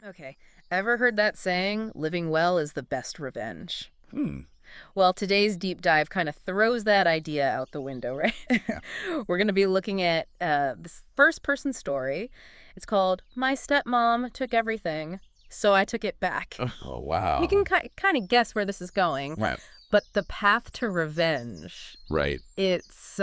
Okay. Ever heard that saying, living well is the best revenge? Hmm. Well, today's deep dive kind of throws that idea out the window, right? Yeah. We're going to be looking at this first person story. It's called My Stepmom Took Everything, So I Took It Back. Oh, You can wow. kind of guess where this is going, Right. but the path to revenge, Right. it's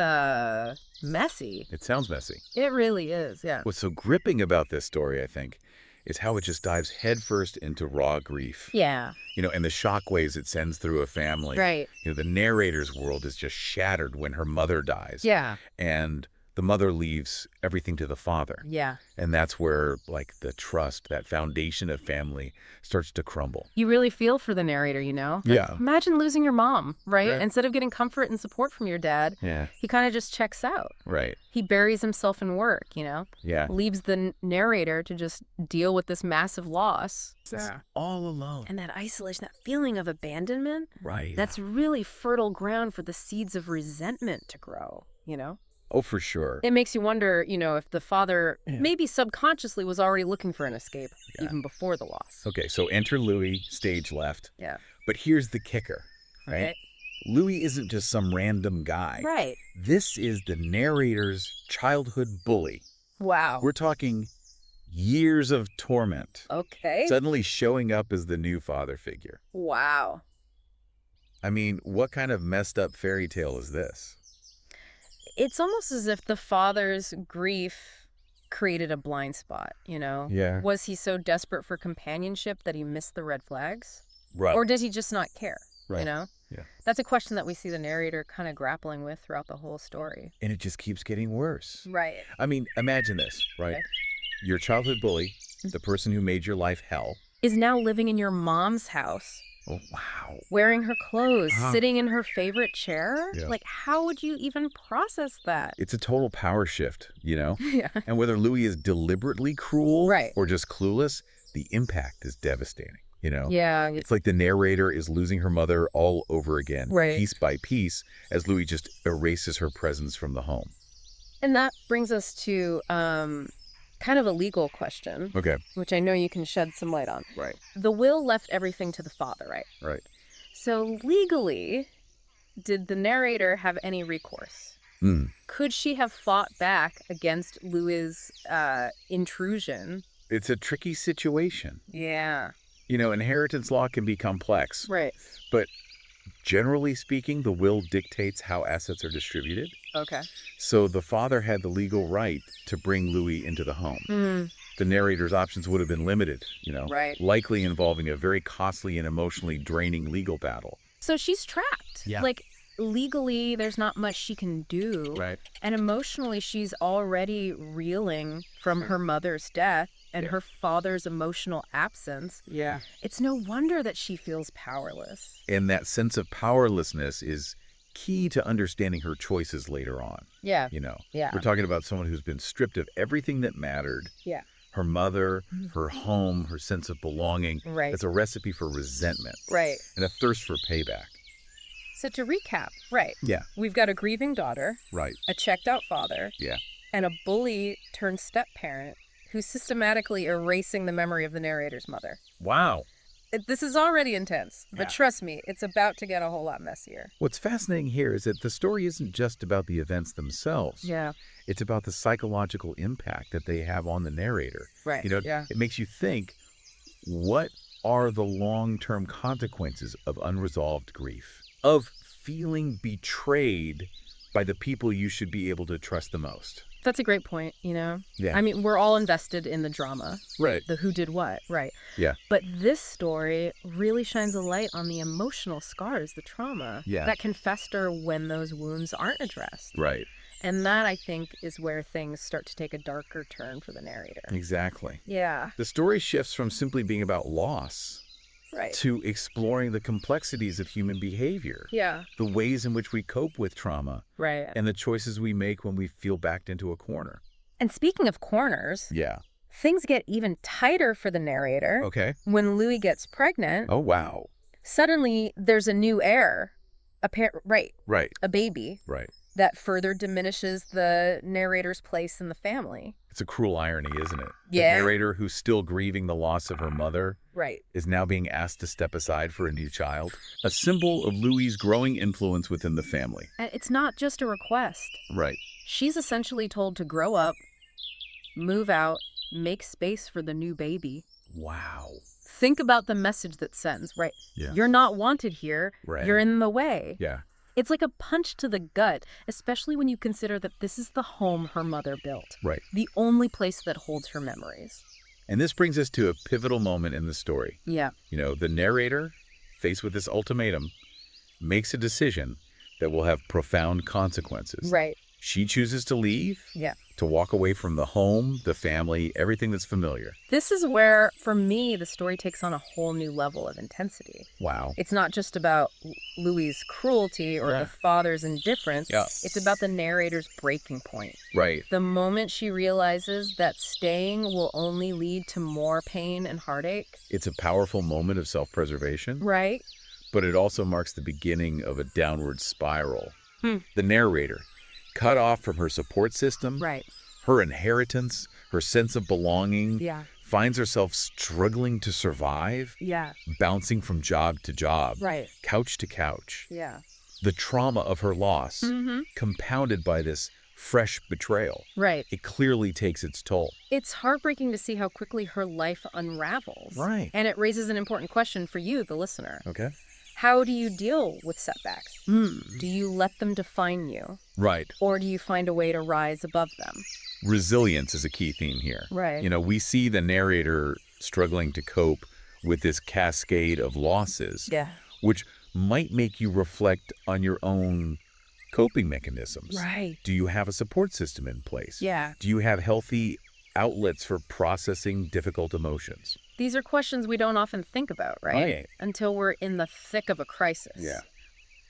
messy. It sounds messy. It really is, yeah. What's so gripping about this story, I think, is how it just dives headfirst into raw grief. Yeah, And the shockwaves it sends through a family. right. The narrator's world is just shattered when her mother dies. Yeah, And the mother leaves everything to the father. yeah. And that's where, like, the trust, that foundation of family starts to crumble. You really feel for the narrator, you know? Yeah. Imagine losing your mom, right? Right. Instead of getting comfort and support from your dad, Yeah. he kind of just checks out. Right. He buries himself in work, Yeah. leaves the narrator to just deal with this massive loss. Yeah. All alone. And that isolation, that feeling of abandonment, Right. that's really fertile ground for the seeds of resentment to grow. Oh, for sure. It makes you wonder, if the father Yeah. maybe subconsciously was already looking for an escape Yeah. even before the loss. Okay, so enter Louis, stage left. Yeah. But here's the kicker, right? Okay. Louis isn't just some random guy. Right. This is the narrator's childhood bully. Wow. We're talking years of torment, Okay. suddenly showing up as the new father figure. Wow. I mean, what kind of messed up fairy tale is this? It's almost as if the father's grief created a blind spot, Yeah. Was he so desperate for companionship that he missed the red flags? Right. Or did he just not care? Right. You know? Yeah. That's a question that we see the narrator kind of grappling with throughout the whole story. And it just keeps getting worse. Right. I mean, imagine this, right? Okay. Your childhood bully, the person who made your life hell. Is now living in your mom's house, Oh, wow. wearing her clothes, Huh. sitting in her favorite chair? Yeah. Like, how would you even process that? It's a total power shift, Yeah. And whether Louis is deliberately cruel Right. or just clueless, the impact is devastating. Yeah. It's like the narrator is losing her mother all over again, Right. piece by piece, as Louis just erases her presence from the home. And that brings us to kind of a legal question, Okay. which I know you can shed some light on. Right. The will left everything to the father, right? Right. So legally, did the narrator have any recourse? Mm. Could she have fought back against Louis' intrusion? It's a tricky situation. Yeah. Inheritance law can be complex, Right. but generally speaking, the will dictates how assets are distributed. Okay. So the father had the legal right to bring Louis into the home. Mm, The narrator's options would have been limited, right. likely involving a very costly and emotionally draining legal battle. So she's trapped. Yeah. Like, legally, there's not much she can do. Right. And emotionally, she's already reeling from her mother's death and Yeah. her father's emotional absence. Yeah. It's no wonder that she feels powerless. And that sense of powerlessness is key to understanding her choices later on. Yeah. You know, Yeah. we're talking about someone who's been stripped of everything that mattered. Yeah. Her mother, her home, her sense of belonging. Right. It's a recipe for resentment Right. and a thirst for payback. So to recap, right. Yeah. We've got a grieving daughter, Right. a checked out father, Yeah. and a bully turned step parent who's systematically erasing the memory of the narrator's mother. Wow. This is already intense, but Yeah. trust me, it's about to get a whole lot messier. What's fascinating here is that the story isn't just about the events themselves. Yeah. It's about the psychological impact that they have on the narrator. Right. It makes you think, what are the long-term consequences of unresolved grief? Of feeling betrayed by the people you should be able to trust the most. That's a great point, Yeah. I mean, we're all invested in the drama, Right. the who did what, right? Yeah. But this story really shines a light on the emotional scars, the trauma Yeah. that can fester when those wounds aren't addressed. Right. And that, I think, is where things start to take a darker turn for the narrator. Exactly. Yeah. The story shifts from simply being about loss Right. to exploring the complexities of human behavior, Yeah. the ways in which we cope with trauma, Right. and the choices we make when we feel backed into a corner. And speaking of corners, Yeah. things get even tighter for the narrator. Okay. When Louis gets pregnant, Oh, wow. suddenly there's a new heir, right, Right. a baby, Right. that further diminishes the narrator's place in the family. It's a cruel irony, isn't it? Yeah. The narrator, who's still grieving the loss of her mother, Right. is now being asked to step aside for a new child. A symbol of Louis's growing influence within the family. And it's not just a request. Right. She's essentially told to grow up, move out, make space for the new baby. Wow. Think about the message that sends, right? Yeah. You're not wanted here. Right. You're in the way. Yeah. It's like a punch to the gut, especially when you consider that this is the home her mother built. Right. The only place that holds her memories. And this brings us to a pivotal moment in the story. Yeah. You know, the narrator, faced with this ultimatum, makes a decision that will have profound consequences. Right. She chooses to leave, Yeah. to walk away from the home, the family, everything that's familiar. This is where, for me, the story takes on a whole new level of intensity. Wow. It's not just about Louis's cruelty or Yeah. the father's indifference. Yeah. It's about the narrator's breaking point. Right. The moment she realizes that staying will only lead to more pain and heartache. It's a powerful moment of self-preservation, Right? but it also marks the beginning of a downward spiral. Hmm. The narrator, cut off from her support system, Right. her inheritance, her sense of belonging, Yeah. finds herself struggling to survive, Yeah. bouncing from job to job, Right. couch to couch. Yeah. The trauma of her loss, Mm-hmm. compounded by this fresh betrayal, Right. it clearly takes its toll. It's heartbreaking to see how quickly her life unravels. Right. And it raises an important question for you, the listener. Okay. How do you deal with setbacks? Mm. Do you let them define you? Right. Or do you find a way to rise above them? Resilience is a key theme here. Right. You know, we see the narrator struggling to cope with this cascade of losses, Yeah. which might make you reflect on your own coping mechanisms. Right. Do you have a support system in place? Yeah. Do you have healthy outlets for processing difficult emotions? These are questions we don't often think about, right? Right. Until we're in the thick of a crisis. Yeah.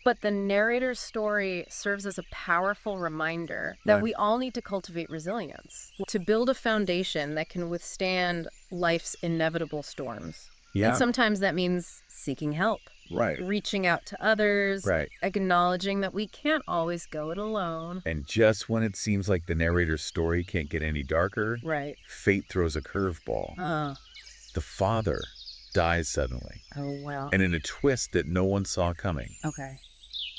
But the narrator's story serves as a powerful reminder that Right. we all need to cultivate resilience, to build a foundation that can withstand life's inevitable storms. Yeah. And sometimes that means seeking help, Right. reaching out to others, Right. acknowledging that we can't always go it alone. And just when it seems like the narrator's story can't get any darker, Right. fate throws a curveball. The father dies suddenly, Oh, well. and in a twist that no one saw coming, Okay.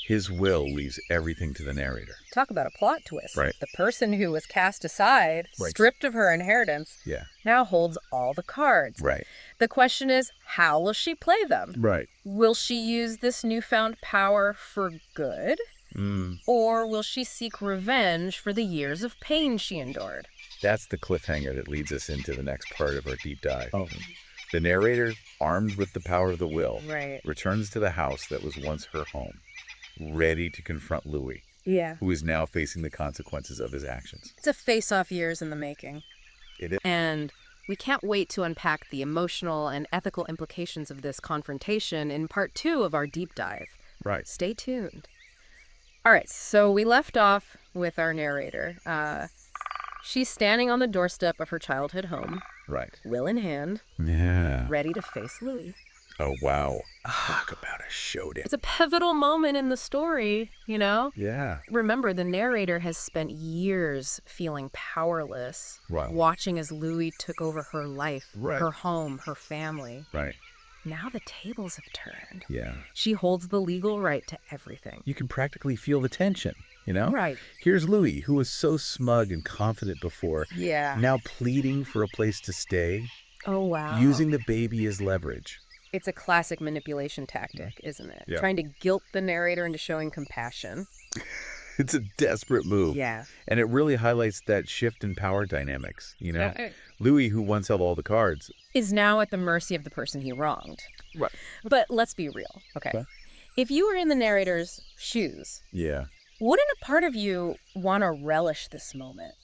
his will leaves everything to the narrator. Talk about a plot twist. Right. The person who was cast aside, Right. stripped of her inheritance, Yeah. now holds all the cards. Right. The question is, how will she play them? Right. Will she use this newfound power for good? Or will she seek revenge for the years of pain she endured? That's the cliffhanger that leads us into the next part of our deep dive. Oh. The narrator, armed with the power of the will, Right. returns to the house that was once her home, ready to confront Louis, Yeah. who is now facing the consequences of his actions. It's a face-off years in the making. It is. And we can't wait to unpack the emotional and ethical implications of this confrontation in part 2 of our deep dive. Right. Stay tuned. All right, so we left off with our narrator. She's standing on the doorstep of her childhood home, Right. will in hand, Yeah. ready to face Louis. Oh, wow. Talk about a showdown. It's a pivotal moment in the story, you know? Yeah. Remember, the narrator has spent years feeling powerless, Wow. watching as Louis took over her life, Right. her home, her family. Right. Now the tables have turned. Yeah. She holds the legal right to everything. You can practically feel the tension, you know? Right. Here's Louis, who was so smug and confident before, Yeah. now pleading for a place to stay, Oh, wow. using the baby as leverage. It's a classic manipulation tactic, isn't it? Yeah. Trying to guilt the narrator into showing compassion. It's a desperate move. Yeah. And it really highlights that shift in power dynamics, you know? Louis, who once held all the cards. Is now at the mercy of the person he wronged. Right. But let's be real, okay? Okay. If you were in the narrator's shoes, Yeah. wouldn't a part of you want to relish this moment?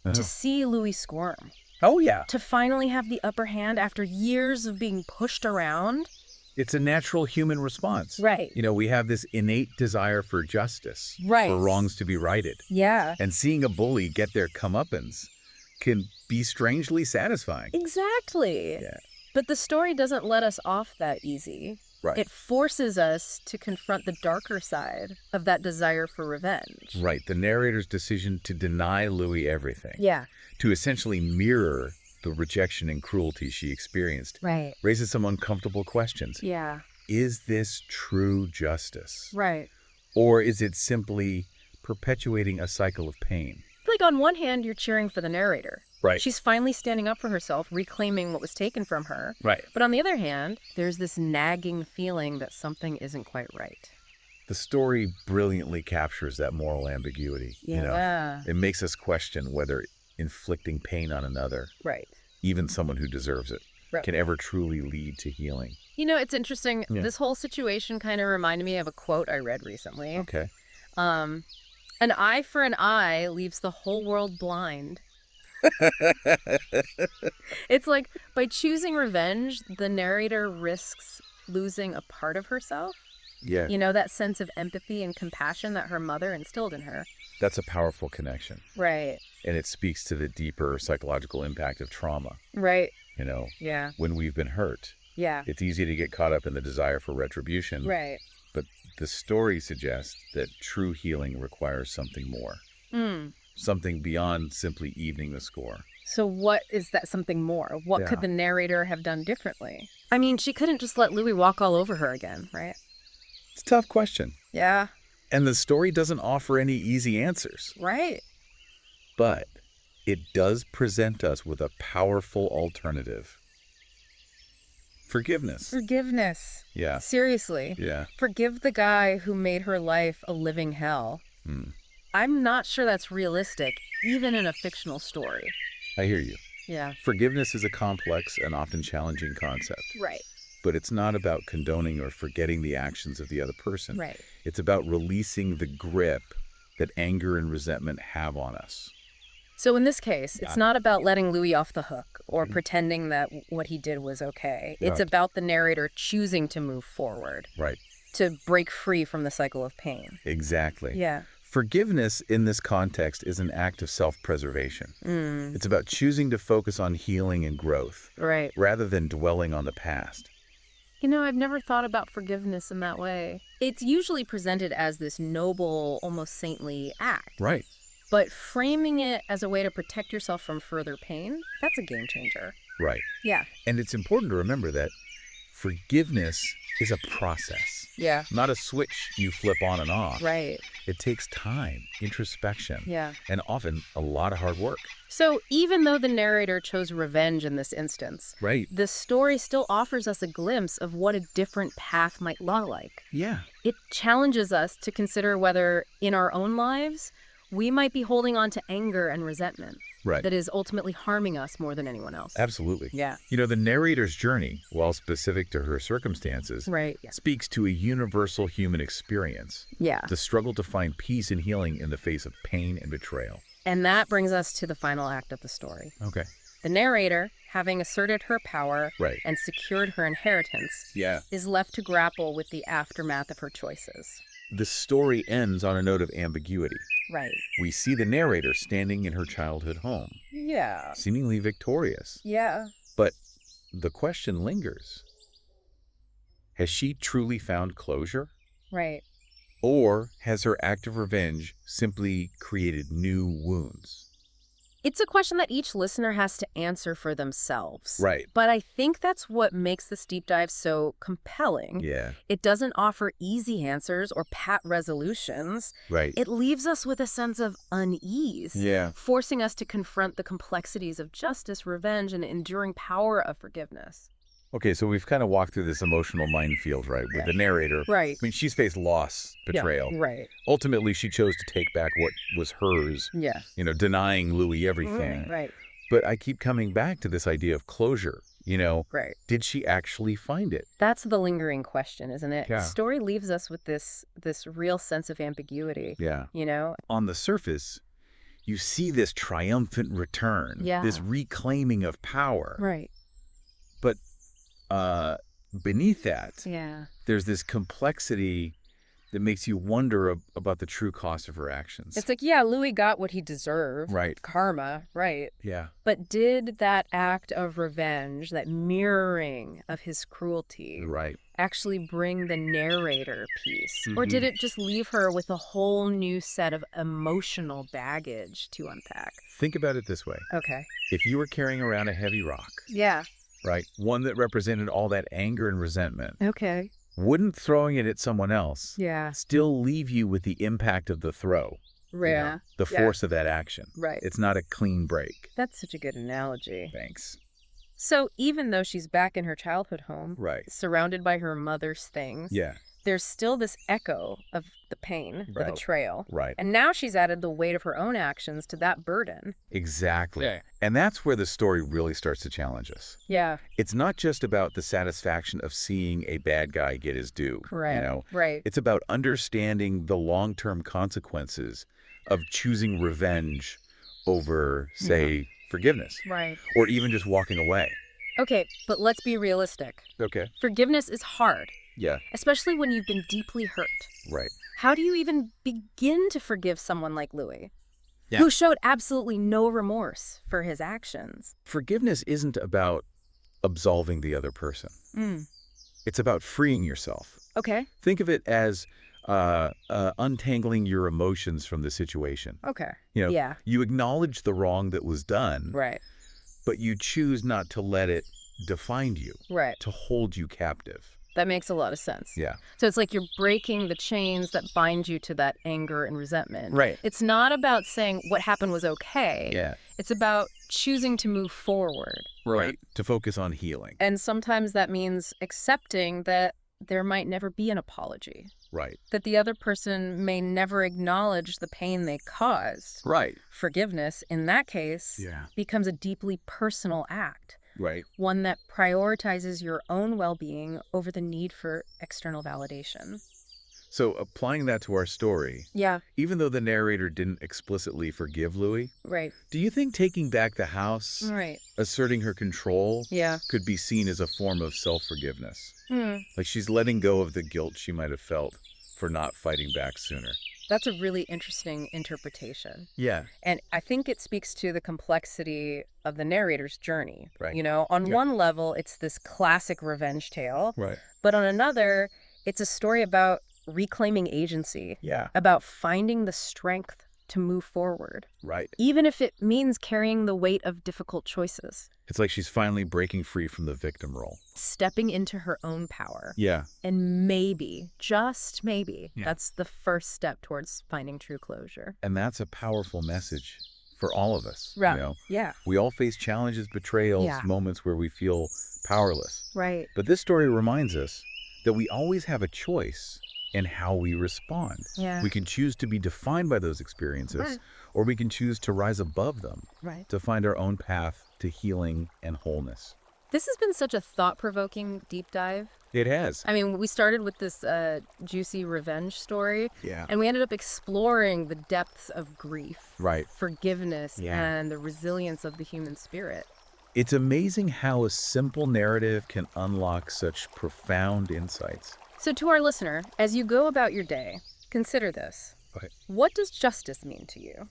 Uh-huh. To see Louis squirm? Oh, yeah. To finally have the upper hand after years of being pushed around? It's a natural human response. Right. You know, we have this innate desire for justice, Right. for wrongs to be righted. Yeah. And seeing a bully get their comeuppance can be strangely satisfying. Exactly. Yeah. But the story doesn't let us off that easy. Right. It forces us to confront the darker side of that desire for revenge. Right. The narrator's decision to deny Louis everything, Yeah. to essentially mirror the rejection and cruelty she experienced, Right. raises some uncomfortable questions. Yeah. Is this true justice? Right. Or is it simply perpetuating a cycle of pain? Like, on one hand, you're cheering for the narrator. Right. She's finally standing up for herself, reclaiming what was taken from her. Right. But on the other hand, there's this nagging feeling that something isn't quite right. The story brilliantly captures that moral ambiguity. You know, it makes us question whether inflicting pain on another, Right. even someone who deserves it, Right. can ever truly lead to healing. You know, it's interesting. Yeah. This whole situation kind of reminded me of a quote I read recently. Okay. An eye for an eye leaves the whole world blind. It's like, by choosing revenge, the narrator risks losing a part of herself. Yeah, You know, that sense of empathy and compassion that her mother instilled in her. that's a powerful connection. Right. And it speaks to the deeper psychological impact of trauma. Right. You know, Yeah. when we've been hurt, Yeah. it's easy to get caught up in the desire for retribution. Right. But the story suggests that true healing requires something more, Mm. something beyond simply evening the score. So what is that something more? What Yeah. could the narrator have done differently? I mean, she couldn't just let Louis walk all over her again, right? It's a tough question. Yeah. And the story doesn't offer any easy answers, Right. but it does present us with a powerful alternative. Forgiveness. Forgiveness. Yeah. Seriously. Yeah. Forgive the guy who made her life a living hell. Hmm. I'm not sure that's realistic, even in a fictional story. I hear you. Yeah. Forgiveness is a complex and often challenging concept, Right. but it's not about condoning or forgetting the actions of the other person. Right. It's about releasing the grip that anger and resentment have on us. So in this case, it's Yeah. not about letting Louis off the hook or pretending that what he did was okay. It's Right. about the narrator choosing to move forward, Right. to break free from the cycle of pain. Exactly. Yeah. Forgiveness in this context is an act of self-preservation. Mm. It's about choosing to focus on healing and growth Right. rather than dwelling on the past. You know, I've never thought about forgiveness in that way. It's usually presented as this noble, almost saintly act. Right. But framing it as a way to protect yourself from further pain, that's a game changer. Right. Yeah. And it's important to remember that forgiveness is a process, Yeah. not a switch you flip on and off. Right. It takes time, introspection, Yeah. and often a lot of hard work. So even though the narrator chose revenge in this instance, Right. the story still offers us a glimpse of what a different path might look like. Yeah. It challenges us to consider whether, in our own lives, we might be holding on to anger and resentment Right. that is ultimately harming us more than anyone else. Absolutely. Yeah. You know, the narrator's journey, while specific to her circumstances, Right. Yeah. speaks to a universal human experience, Yeah. the struggle to find peace and healing in the face of pain and betrayal. And that brings us to the final act of the story. Okay. The narrator, having asserted her power Right. and secured her inheritance, Yeah. is left to grapple with the aftermath of her choices. The story ends on a note of ambiguity. Right. We see the narrator standing in her childhood home, Yeah. seemingly victorious. Yeah. But the question lingers. Has she truly found closure? Right. Or has her act of revenge simply created new wounds? It's a question that each listener has to answer for themselves. Right. But I think that's what makes this deep dive so compelling. Yeah. It doesn't offer easy answers or pat resolutions. Right. It leaves us with a sense of unease, Yeah. forcing us to confront the complexities of justice, revenge, and enduring power of forgiveness. Okay, so we've kind of walked through this emotional minefield, right, with the narrator. Right. I mean, she's faced loss, betrayal. Yeah, right. Ultimately, she chose to take back what was hers, Yeah. denying Louis everything. Right. But I keep coming back to this idea of closure. Right. Did she actually find it? That's the lingering question, isn't it? Yeah. The story leaves us with this real sense of ambiguity. Yeah. On the surface, you see this triumphant return, Yeah. this reclaiming of power. Right. But beneath that, Yeah. there's this complexity that makes you wonder about the true cost of her actions. It's like, yeah, Louis got what he deserved. Right. Karma, right. Yeah. But did that act of revenge, that mirroring of his cruelty, Right. actually bring the narrator peace? Or did it just leave her with a whole new set of emotional baggage to unpack? Think about it this way. Okay. If you were carrying around a heavy rock, Yeah. right, one that represented all that anger and resentment, Okay. wouldn't throwing it at someone else Yeah. still leave you with the impact of the throw? You know, Yeah. the Yeah. force of that action. Right. It's not a clean break. That's such a good analogy. Thanks. So even though she's back in her childhood home, Right. surrounded by her mother's things, Yeah. there's still this echo of the pain, the Right. betrayal. Right. And now she's added the weight of her own actions to that burden. Exactly. Yeah. And that's where the story really starts to challenge us. Yeah. It's not just about the satisfaction of seeing a bad guy get his due. Right. You know, Right. it's about understanding the long-term consequences of choosing revenge over, say, forgiveness, Right. or even just walking away. Okay, but let's be realistic. Okay. Forgiveness is hard, Yeah. especially when you've been deeply hurt. Right. How do you even begin to forgive someone like Louis, Yeah. who showed absolutely no remorse for his actions? Forgiveness isn't about absolving the other person. It's about freeing yourself. Okay. Think of it as untangling your emotions from the situation. Okay. You know, Yeah. you acknowledge the wrong that was done, Right. but you choose not to let it define you, Right. to hold you captive. That makes a lot of sense. Yeah. So it's like you're breaking the chains that bind you to that anger and resentment. Right. It's not about saying what happened was okay. Yeah. It's about choosing to move forward. Right. To focus on healing. And sometimes that means accepting that there might never be an apology, Right. that the other person may never acknowledge the pain they caused. Right. Forgiveness, in that case, Yeah. becomes a deeply personal act, Right. one that prioritizes your own well-being over the need for external validation. So applying that to our story, Yeah, even though the narrator didn't explicitly forgive Louis, right, do you think taking back the house, right. asserting her control, Yeah. could be seen as a form of self-forgiveness? Hmm. Like she's letting go of the guilt she might have felt for not fighting back sooner. That's a really interesting interpretation. Yeah. And I think it speaks to the complexity of the narrator's journey. Right. You know, on Yeah. one level, it's this classic revenge tale, Right. but on another, it's a story about reclaiming agency, Yeah. about finding the strength to move forward, Right. even if it means carrying the weight of difficult choices, It's like she's finally breaking free from the victim role. stepping into her own power. Yeah. And maybe, just maybe, Yeah. that's the first step towards finding true closure. And that's a powerful message for all of us. Right. You know, Yeah. we all face challenges, betrayals, Yeah. moments where we feel powerless. Right. But this story reminds us that we always have a choice in how we respond. Yeah. We can choose to be defined by those experiences, Right. or we can choose to rise above them, Right. to find our own path to healing and wholeness. This has been such a thought-provoking deep dive. It has. I mean, we started with this juicy revenge story, Yeah. and we ended up exploring the depths of grief, Right. forgiveness, Yeah. and the resilience of the human spirit. It's amazing how a simple narrative can unlock such profound insights. So to our listener, as you go about your day, consider this. Okay. What does justice mean to you?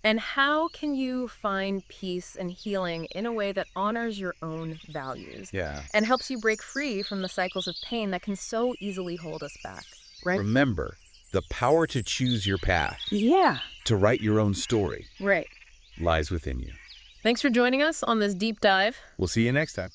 And how can you find peace and healing in a way that honors your own values Yeah. and helps you break free from the cycles of pain that can so easily hold us back, right? Remember, the power to choose your path, Yeah. to write your own story, Right. lies within you. Thanks for joining us on this deep dive. We'll see you next time.